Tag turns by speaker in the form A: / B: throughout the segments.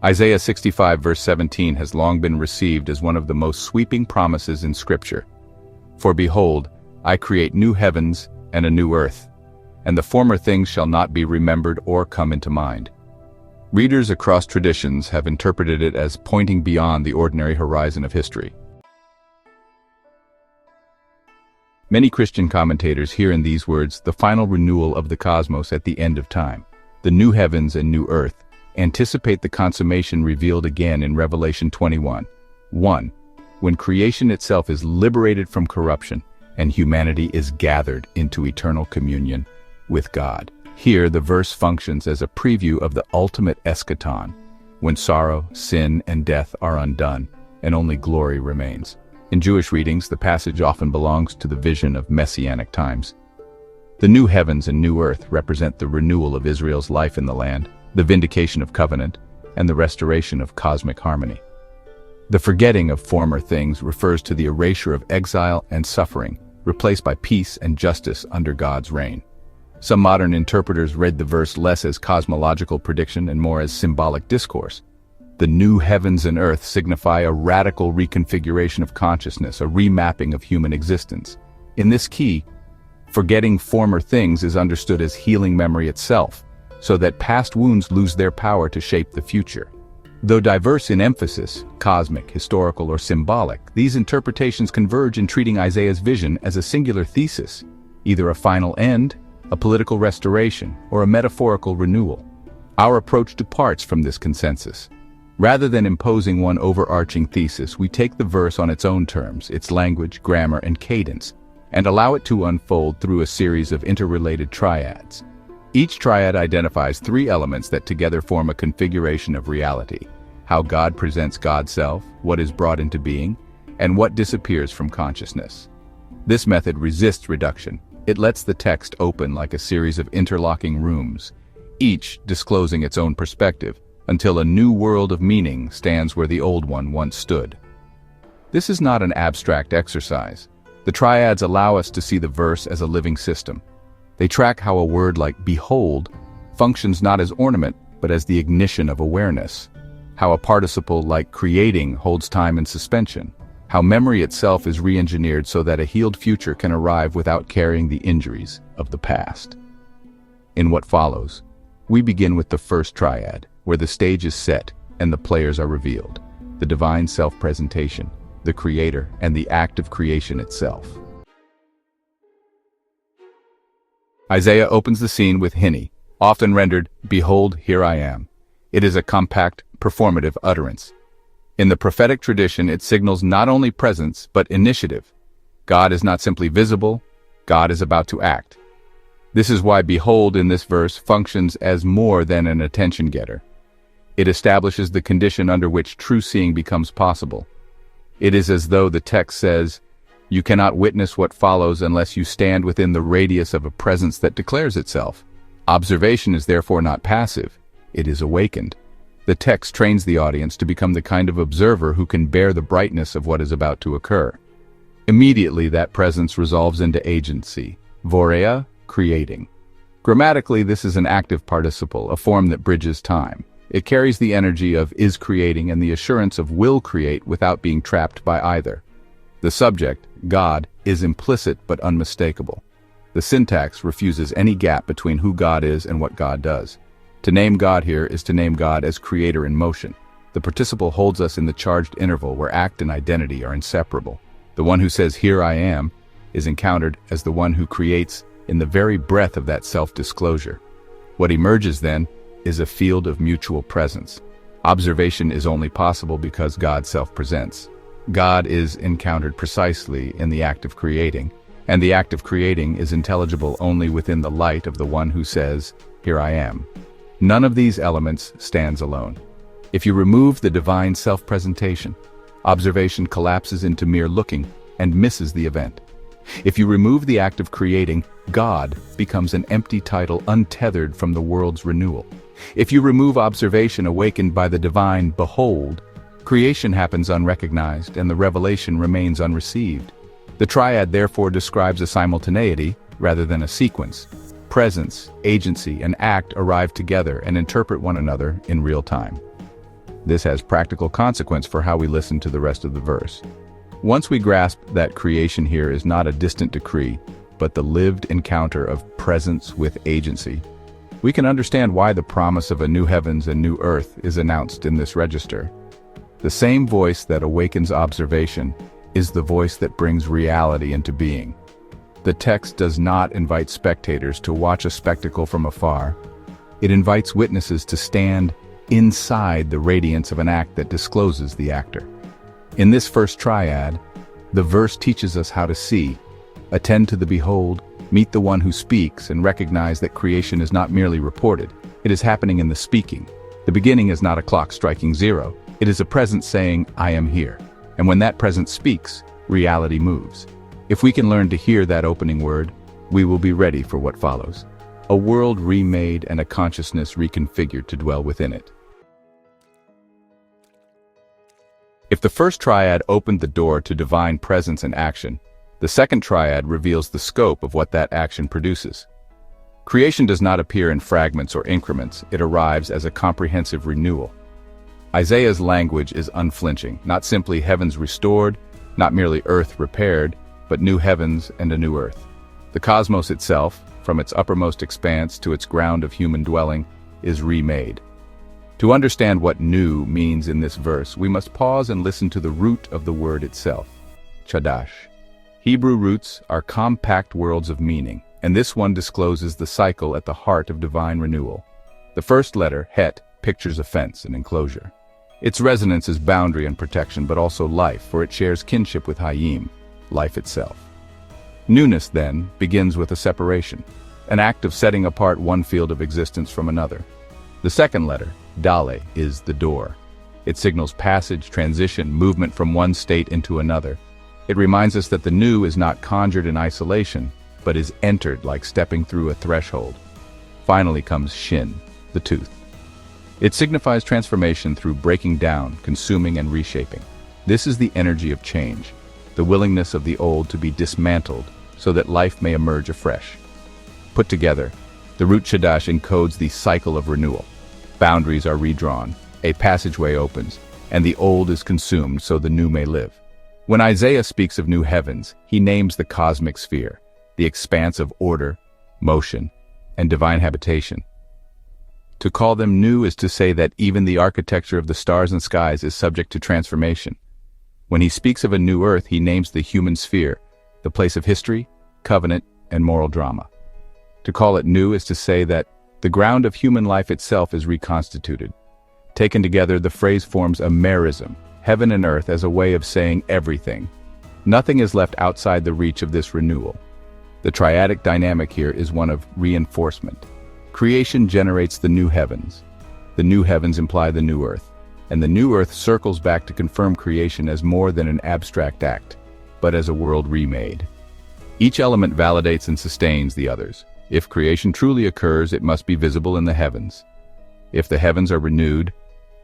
A: Isaiah 65 verse 17 has long been received as one of the most sweeping promises in Scripture. For behold, I create new heavens and a new earth, and the former things shall not be remembered or come into mind. Readers across traditions have interpreted it as pointing beyond the ordinary horizon of history. Many Christian commentators hear in these words the final renewal of the cosmos at the end of time. The new heavens and new earth anticipate the consummation revealed again in Revelation 21:1, when creation itself is liberated from corruption and humanity is gathered into eternal communion with God. Here, the verse functions as a preview of the ultimate eschaton, when sorrow, sin, and death are undone, and only glory remains. In Jewish readings, the passage often belongs to the vision of messianic times. The new heavens and new earth represent the renewal of Israel's life in the land, the vindication of covenant, and the restoration of cosmic harmony. The forgetting of former things refers to the erasure of exile and suffering, replaced by peace and justice under God's reign. Some modern interpreters read the verse less as cosmological prediction and more as symbolic discourse. The new heavens and earth signify a radical reconfiguration of consciousness, a remapping of human existence. In this key, forgetting former things is understood as healing memory itself, so that past wounds lose their power to shape the future. Though diverse in emphasis, cosmic, historical, or symbolic, these interpretations converge in treating Isaiah's vision as a singular thesis, either a final end, a political restoration, or a metaphorical renewal. Our approach departs from this consensus. Rather than imposing one overarching thesis, we take the verse on its own terms, its language, grammar, and cadence, and allow it to unfold through a series of interrelated triads. Each triad identifies three elements that together form a configuration of reality: how God presents God's self, what is brought into being, and what disappears from consciousness. This method resists reduction. It lets the text open like a series of interlocking rooms, each disclosing its own perspective, until a new world of meaning stands where the old one once stood. This is not an abstract exercise. The triads allow us to see the verse as a living system. They track how a word like behold functions not as ornament, but as the ignition of awareness. How a participle like creating holds time in suspension. How memory itself is re-engineered so that a healed future can arrive without carrying the injuries of the past. In what follows, we begin with the first triad, where the stage is set and the players are revealed: the divine self-presentation, the creator, and the act of creation itself. Isaiah opens the scene with Hinni, often rendered, "Behold, here I am." It is a compact, performative utterance. In the prophetic tradition, it signals not only presence, but initiative. God is not simply visible, God is about to act. This is why behold in this verse functions as more than an attention getter. It establishes the condition under which true seeing becomes possible. It is as though the text says, you cannot witness what follows unless you stand within the radius of a presence that declares itself. Observation is therefore not passive, it is awakened. The text trains the audience to become the kind of observer who can bear the brightness of what is about to occur. Immediately that presence resolves into agency, vorea, creating. Grammatically, this is an active participle, a form that bridges time. It carries the energy of is creating and the assurance of will create without being trapped by either. The subject, God, is implicit but unmistakable. The syntax refuses any gap between who God is and what God does. To name God here is to name God as creator in motion. The participle holds us in the charged interval where act and identity are inseparable. The one who says, "Here I am," is encountered as the one who creates in the very breath of that self-disclosure. What emerges then is a field of mutual presence. Observation is only possible because God self-presents. God is encountered precisely in the act of creating, and the act of creating is intelligible only within the light of the one who says, "Here I am." None of these elements stands alone. If you remove the divine self-presentation, observation collapses into mere looking and misses the event. If you remove the act of creating, God becomes an empty title untethered from the world's renewal. If you remove observation awakened by the divine behold, creation happens unrecognized and the revelation remains unreceived. The triad therefore describes a simultaneity rather than a sequence. Presence, agency, and act arrive together and interpret one another in real time. This has practical consequence for how we listen to the rest of the verse. Once we grasp that creation here is not a distant decree, but the lived encounter of presence with agency, we can understand why the promise of a new heavens and new earth is announced in this register. The same voice that awakens observation is the voice that brings reality into being. The text does not invite spectators to watch a spectacle from afar. It invites witnesses to stand inside the radiance of an act that discloses the actor. In this first triad, the verse teaches us how to see, attend to the behold, meet the one who speaks, and recognize that creation is not merely reported. It is happening in the speaking. The beginning is not a clock striking zero. It is a presence saying, I am here. And when that presence speaks, reality moves. If we can learn to hear that opening word, we will be ready for what follows. A world remade and a consciousness reconfigured to dwell within it. If the first triad opened the door to divine presence and action, the second triad reveals the scope of what that action produces. Creation does not appear in fragments or increments, it arrives as a comprehensive renewal. Isaiah's language is unflinching, not simply heavens restored, not merely earth repaired, but new heavens and a new earth. The cosmos itself, from its uppermost expanse to its ground of human dwelling, is remade. To understand what new means in this verse, we must pause and listen to the root of the word itself, chadash. Hebrew roots are compact worlds of meaning, and this one discloses the cycle at the heart of divine renewal. The first letter, het, pictures a fence, an enclosure. Its resonance is boundary and protection, but also life, for it shares kinship with Hayim, life itself. Newness, then, begins with a separation, an act of setting apart one field of existence from another. The second letter, dale, is the door. It signals passage, transition, movement from one state into another. It reminds us that the new is not conjured in isolation, but is entered like stepping through a threshold. Finally comes shin, the tooth. It signifies transformation through breaking down, consuming, and reshaping. This is the energy of change, the willingness of the old to be dismantled so that life may emerge afresh. Put together, the root chadash encodes the cycle of renewal. Boundaries are redrawn, a passageway opens, and the old is consumed so the new may live. When Isaiah speaks of new heavens, he names the cosmic sphere, the expanse of order, motion, and divine habitation. To call them new is to say that even the architecture of the stars and skies is subject to transformation. When he speaks of a new earth, he names the human sphere, the place of history, covenant, and moral drama. To call it new is to say that the ground of human life itself is reconstituted. Taken together, the phrase forms a merism, heaven and earth, as a way of saying everything. Nothing is left outside the reach of this renewal. The triadic dynamic here is one of reinforcement. Creation generates the new heavens. The new heavens imply the new earth, and the new earth circles back to confirm creation as more than an abstract act, but as a world remade. Each element validates and sustains the others. If creation truly occurs, it must be visible in the heavens. If the heavens are renewed,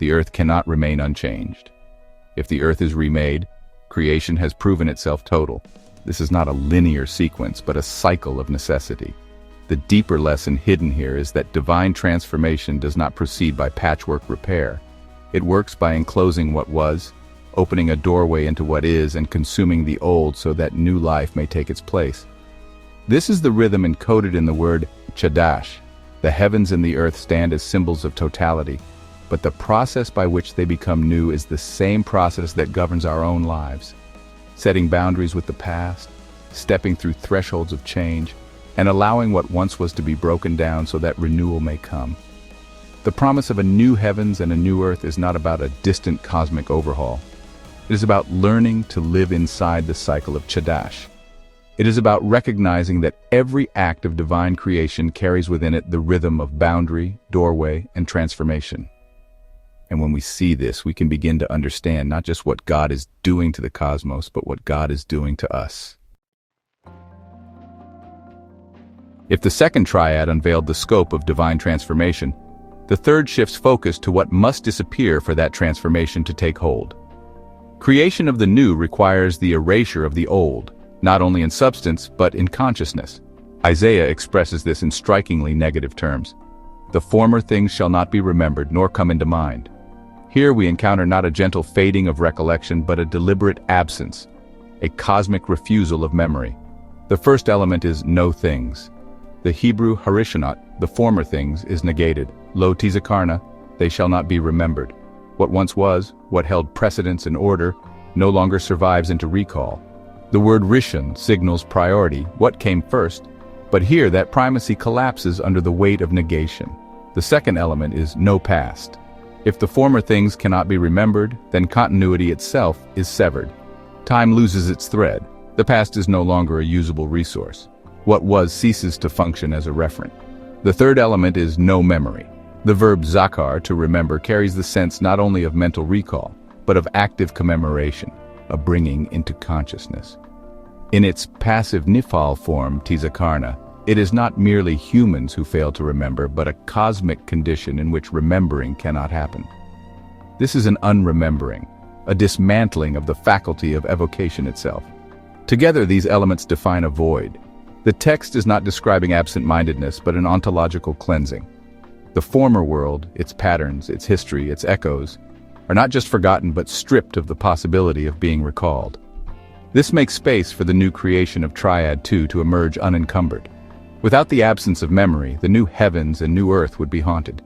A: the earth cannot remain unchanged. If the earth is remade, creation has proven itself total. This is not a linear sequence, but a cycle of necessity. The deeper lesson hidden here is that divine transformation does not proceed by patchwork repair. It works by enclosing what was, opening a doorway into what is, and consuming the old so that new life may take its place. This is the rhythm encoded in the word chadash. The heavens and the earth stand as symbols of totality, but the process by which they become new is the same process that governs our own lives. Setting boundaries with the past, stepping through thresholds of change, and allowing what once was to be broken down so that renewal may come. The promise of a new heavens and a new earth is not about a distant cosmic overhaul. It is about learning to live inside the cycle of chadash. It is about recognizing that every act of divine creation carries within it the rhythm of boundary, doorway, and transformation. And when we see this, we can begin to understand not just what God is doing to the cosmos, but what God is doing to us. If the second triad unveiled the scope of divine transformation, the third shifts focus to what must disappear for that transformation to take hold. Creation of the new requires the erasure of the old, not only in substance, but in consciousness. Isaiah expresses this in strikingly negative terms. The former things shall not be remembered, nor come into mind. Here we encounter not a gentle fading of recollection but a deliberate absence, a cosmic refusal of memory. The first element is no things. The Hebrew harishonot, the former things, is negated. Lo tizakarna, they shall not be remembered. What once was, what held precedence and order, no longer survives into recall. The word rishon signals priority, what came first, but here that primacy collapses under the weight of negation. The second element is no past. If the former things cannot be remembered, then continuity itself is severed. Time loses its thread. The past is no longer a usable resource. What was ceases to function as a referent. The third element is no memory. The verb zakar, to remember, carries the sense not only of mental recall, but of active commemoration, a bringing into consciousness. In its passive nifal form, tizakarna, it is not merely humans who fail to remember, but a cosmic condition in which remembering cannot happen. This is an unremembering, a dismantling of the faculty of evocation itself. Together, these elements define a void. The text is not describing absent-mindedness, but an ontological cleansing. The former world, its patterns, its history, its echoes, are not just forgotten but stripped of the possibility of being recalled. This makes space for the new creation of Triad 2 to emerge unencumbered. Without the absence of memory, the new heavens and new earth would be haunted.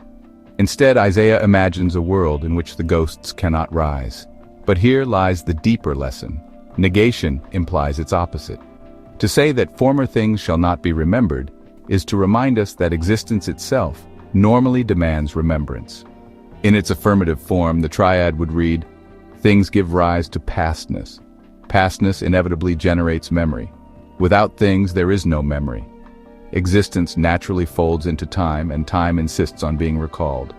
A: Instead, Isaiah imagines a world in which the ghosts cannot rise. But here lies the deeper lesson. Negation implies its opposite. To say that former things shall not be remembered is to remind us that existence itself normally demands remembrance. In its affirmative form, the triad would read, things give rise to pastness. Pastness inevitably generates memory. Without things, there is no memory. Existence naturally folds into time, and time insists on being recalled.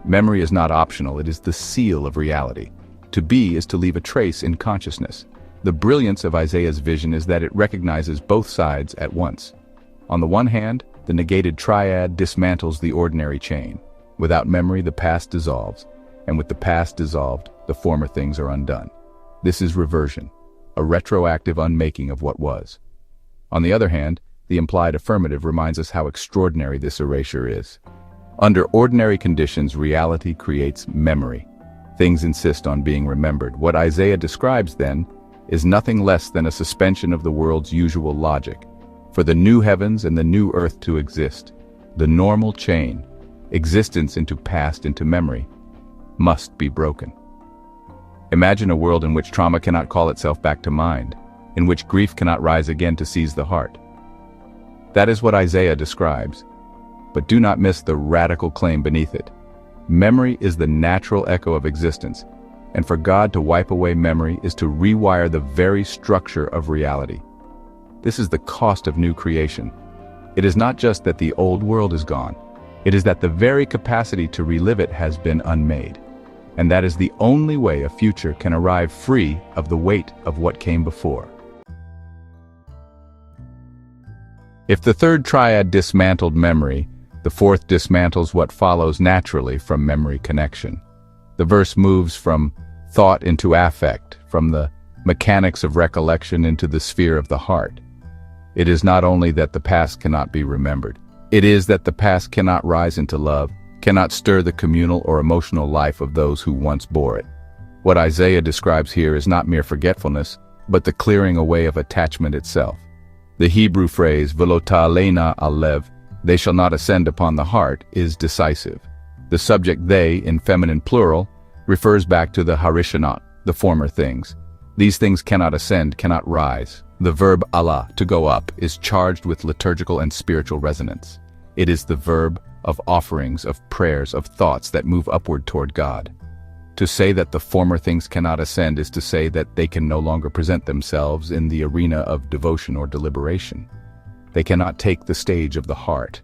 A: Memory is not optional, it is the seal of reality. To be is to leave a trace in consciousness. The brilliance of Isaiah's vision is that it recognizes both sides at once. On the one hand, the negated triad dismantles the ordinary chain. Without memory, the past dissolves, and with the past dissolved, the former things are undone. This is reversion, a retroactive unmaking of what was. On the other hand, the implied affirmative reminds us how extraordinary this erasure is. Under ordinary conditions, reality creates memory. Things insist on being remembered. What Isaiah describes, then, is nothing less than a suspension of the world's usual logic. For the new heavens and the new earth to exist, the normal chain, existence into past into memory, must be broken. Imagine a world in which trauma cannot call itself back to mind, in which grief cannot rise again to seize the heart. That is what Isaiah describes, but do not miss the radical claim beneath it. Memory is the natural echo of existence, and for God to wipe away memory is to rewire the very structure of reality. This is the cost of new creation. It is not just that the old world is gone, it is that the very capacity to relive it has been unmade. And that is the only way a future can arrive free of the weight of what came before. If the third triad dismantled memory, the fourth dismantles what follows naturally from memory connection. The verse moves from thought into affect, from the mechanics of recollection into the sphere of the heart. It is not only that the past cannot be remembered, it is that the past cannot rise into love, cannot stir the communal or emotional life of those who once bore it. What Isaiah describes here is not mere forgetfulness, but the clearing away of attachment itself. The Hebrew phrase, velo ta'alena al-lev, they shall not ascend upon the heart, is decisive. The subject they, in feminine plural, refers back to the harishonot, the former things. These things cannot ascend, cannot rise. The verb Allah, to go up, is charged with liturgical and spiritual resonance. It is the verb of offerings, of prayers, of thoughts that move upward toward God. To say that the former things cannot ascend is to say that they can no longer present themselves in the arena of devotion or deliberation. They cannot take the stage of the heart.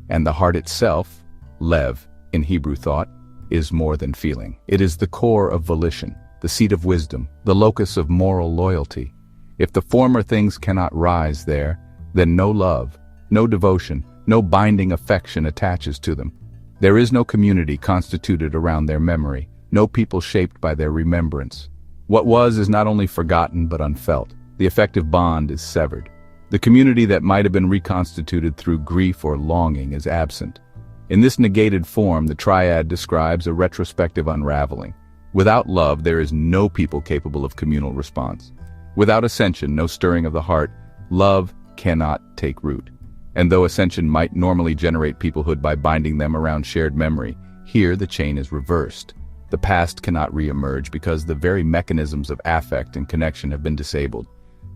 A: And the heart itself, lev, in Hebrew thought, is more than feeling. It is the core of volition, the seat of wisdom, the locus of moral loyalty. If the former things cannot rise there, then no love, no devotion, no binding affection attaches to them. There is no community constituted around their memory, no people shaped by their remembrance. What was is not only forgotten but unfelt. The affective bond is severed. The community that might have been reconstituted through grief or longing is absent. In this negated form, the triad describes a retrospective unraveling. Without love, there is no people capable of communal response. Without ascension, no stirring of the heart. Love cannot take root. And though ascension might normally generate peoplehood by binding them around shared memory, here the chain is reversed. The past cannot re-emerge because the very mechanisms of affect and connection have been disabled.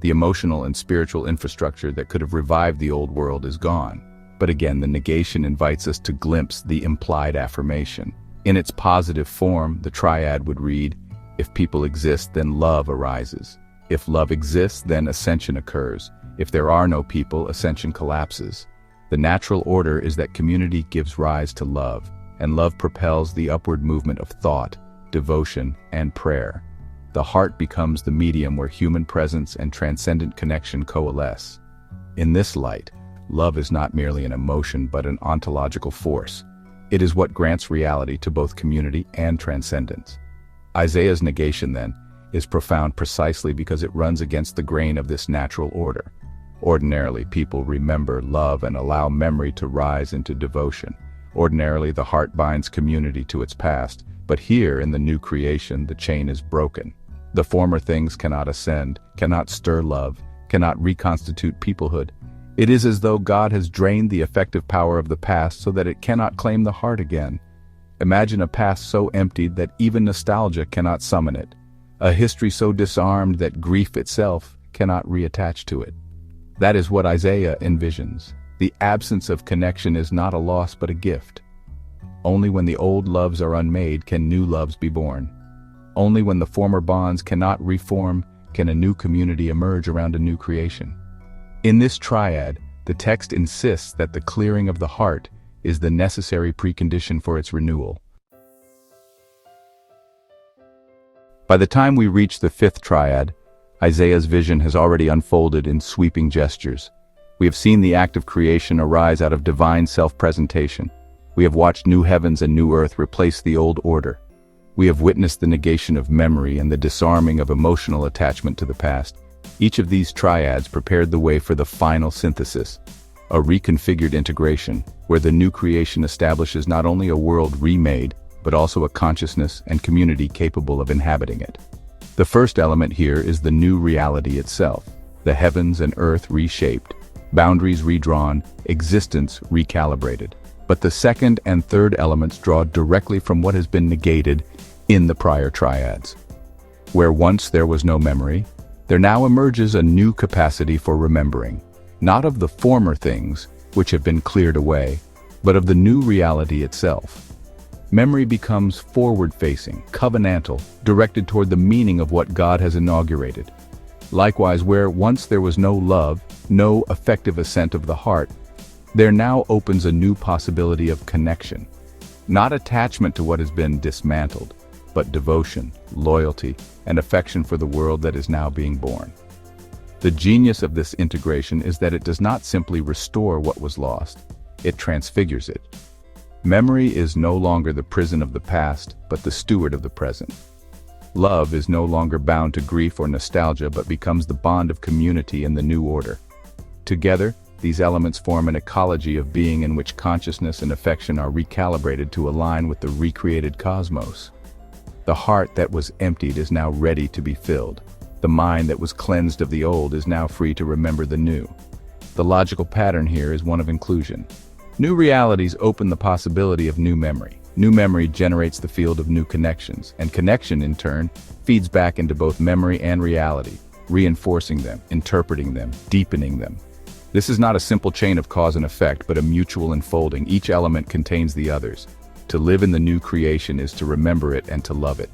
A: The emotional and spiritual infrastructure that could have revived the old world is gone. But again, the negation invites us to glimpse the implied affirmation. In its positive form, the triad would read, if people exist, then love arises. If love exists, then ascension occurs. If there are no people, ascension collapses. The natural order is that community gives rise to love, and love propels the upward movement of thought, devotion, and prayer. The heart becomes the medium where human presence and transcendent connection coalesce. In this light, love is not merely an emotion but an ontological force. It is what grants reality to both community and transcendence. Isaiah's negation, then, is profound precisely because it runs against the grain of this natural order. Ordinarily, people remember, love, and allow memory to rise into devotion. Ordinarily, the heart binds community to its past, but here in the new creation, the chain is broken. The former things cannot ascend, cannot stir love, cannot reconstitute peoplehood. It is as though God has drained the effective power of the past so that it cannot claim the heart again. Imagine a past so emptied that even nostalgia cannot summon it, a history so disarmed that grief itself cannot reattach to it. That is what Isaiah envisions. The absence of connection is not a loss but a gift. Only when the old loves are unmade can new loves be born. Only when the former bonds cannot reform can a new community emerge around a new creation. In this triad, the text insists that the clearing of the heart is the necessary precondition for its renewal. By the time we reach the fifth triad, Isaiah's vision has already unfolded in sweeping gestures. We have seen the act of creation arise out of divine self-presentation. We have watched new heavens and new earth replace the old order. We have witnessed the negation of memory and the disarming of emotional attachment to the past. Each of these triads prepared the way for the final synthesis, a reconfigured integration, where the new creation establishes not only a world remade, but also a consciousness and community capable of inhabiting it. The first element here is the new reality itself, the heavens and earth reshaped, boundaries redrawn, existence recalibrated. But the second and third elements draw directly from what has been negated in the prior triads. Where once there was no memory, there now emerges a new capacity for remembering, not of the former things, which have been cleared away, but of the new reality itself. Memory becomes forward-facing, covenantal, directed toward the meaning of what God has inaugurated. Likewise, where once there was no love, no effective assent of the heart, there now opens a new possibility of connection. Not attachment to what has been dismantled, but devotion, loyalty, and affection for the world that is now being born. The genius of this integration is that it does not simply restore what was lost, it transfigures it. Memory is no longer the prison of the past, but the steward of the present. Love is no longer bound to grief or nostalgia, but becomes the bond of community in the new order. Together, these elements form an ecology of being in which consciousness and affection are recalibrated to align with the recreated cosmos. The heart that was emptied is now ready to be filled. The mind that was cleansed of the old is now free to remember the new. The logical pattern here is one of inclusion. New realities open the possibility of new memory. New memory generates the field of new connections, and connection, in turn, feeds back into both memory and reality, reinforcing them, interpreting them, deepening them. This is not a simple chain of cause and effect, but a mutual unfolding. Each element contains the others. To live in the new creation is to remember it and to love it.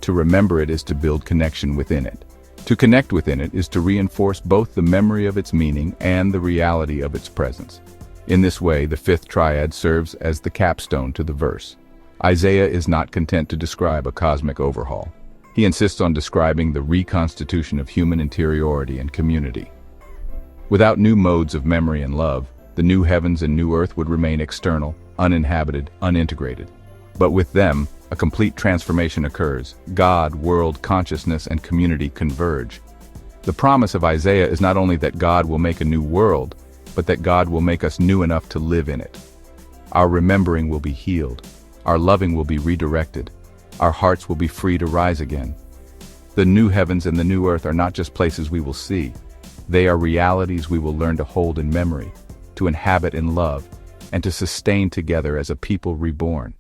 A: To remember it is to build connection within it. To connect within it is to reinforce both the memory of its meaning and the reality of its presence. In this way, the fifth triad serves as the capstone to the verse. Isaiah is not content to describe a cosmic overhaul. He insists on describing the reconstitution of human interiority and community. Without new modes of memory and love, the new heavens and new earth would remain external, uninhabited, unintegrated. But with them, a complete transformation occurs. God, world, consciousness, and community converge. The promise of Isaiah is not only that God will make a new world, but that God will make us new enough to live in it. Our remembering will be healed. Our loving will be redirected. Our hearts will be free to rise again. The new heavens and the new earth are not just places we will see. They are realities we will learn to hold in memory, to inhabit in love, and to sustain together as a people reborn.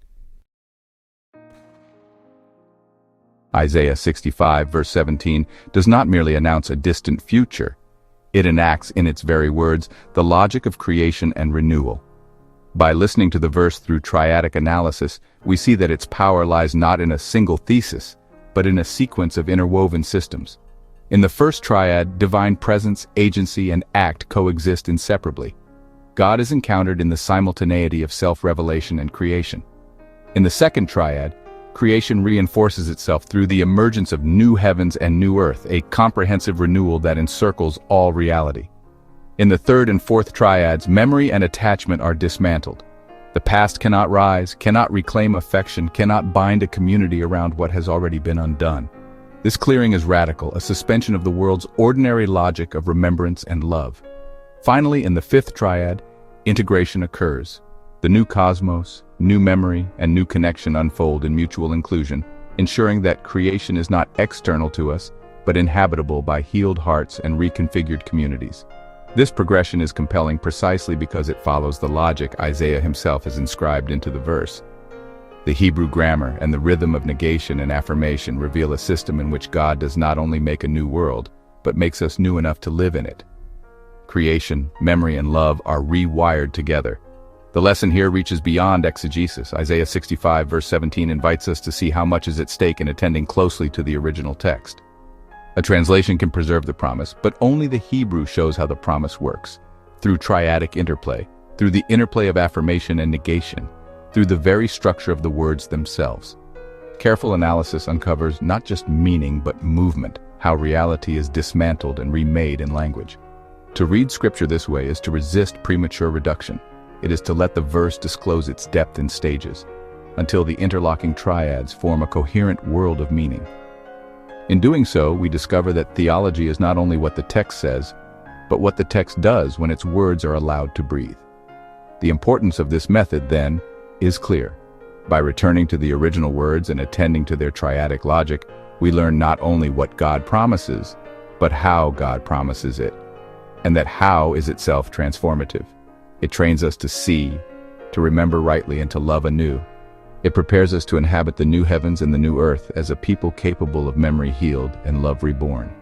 A: Isaiah 65 verse 17 does not merely announce a distant future. It enacts in its very words the logic of creation and renewal. By listening to the verse through triadic analysis, we see that its power lies not in a single thesis, but in a sequence of interwoven systems. In the first triad, divine presence, agency, and act coexist inseparably. God is encountered in the simultaneity of self-revelation and creation. In the second triad, creation reinforces itself through the emergence of new heavens and new earth, a comprehensive renewal that encircles all reality. In the third and fourth triads, memory and attachment are dismantled. The past cannot rise, cannot reclaim affection, cannot bind a community around what has already been undone. This clearing is radical, a suspension of the world's ordinary logic of remembrance and love. Finally, in the fifth triad, integration occurs. The new cosmos, new memory, and new connection unfold in mutual inclusion, ensuring that creation is not external to us, but inhabitable by healed hearts and reconfigured communities. This progression is compelling precisely because it follows the logic Isaiah himself has inscribed into the verse. The Hebrew grammar and the rhythm of negation and affirmation reveal a system in which God does not only make a new world, but makes us new enough to live in it. Creation, memory, and love are rewired together. The lesson here reaches beyond exegesis. Isaiah 65 verse 17 invites us to see how much is at stake in attending closely to the original text. A translation can preserve the promise, but only the Hebrew shows how the promise works, through triadic interplay, through the interplay of affirmation and negation, through the very structure of the words themselves. Careful analysis uncovers not just meaning but movement, how reality is dismantled and remade in language. To read scripture this way is to resist premature reduction. It is to let the verse disclose its depth in stages, until the interlocking triads form a coherent world of meaning. In doing so, we discover that theology is not only what the text says, but what the text does when its words are allowed to breathe. The importance of this method, then, is clear. By returning to the original words and attending to their triadic logic, we learn not only what God promises, but how God promises it, and that how is itself transformative. It trains us to see, to remember rightly, and to love anew. It prepares us to inhabit the new heavens and the new earth as a people capable of memory healed and love reborn.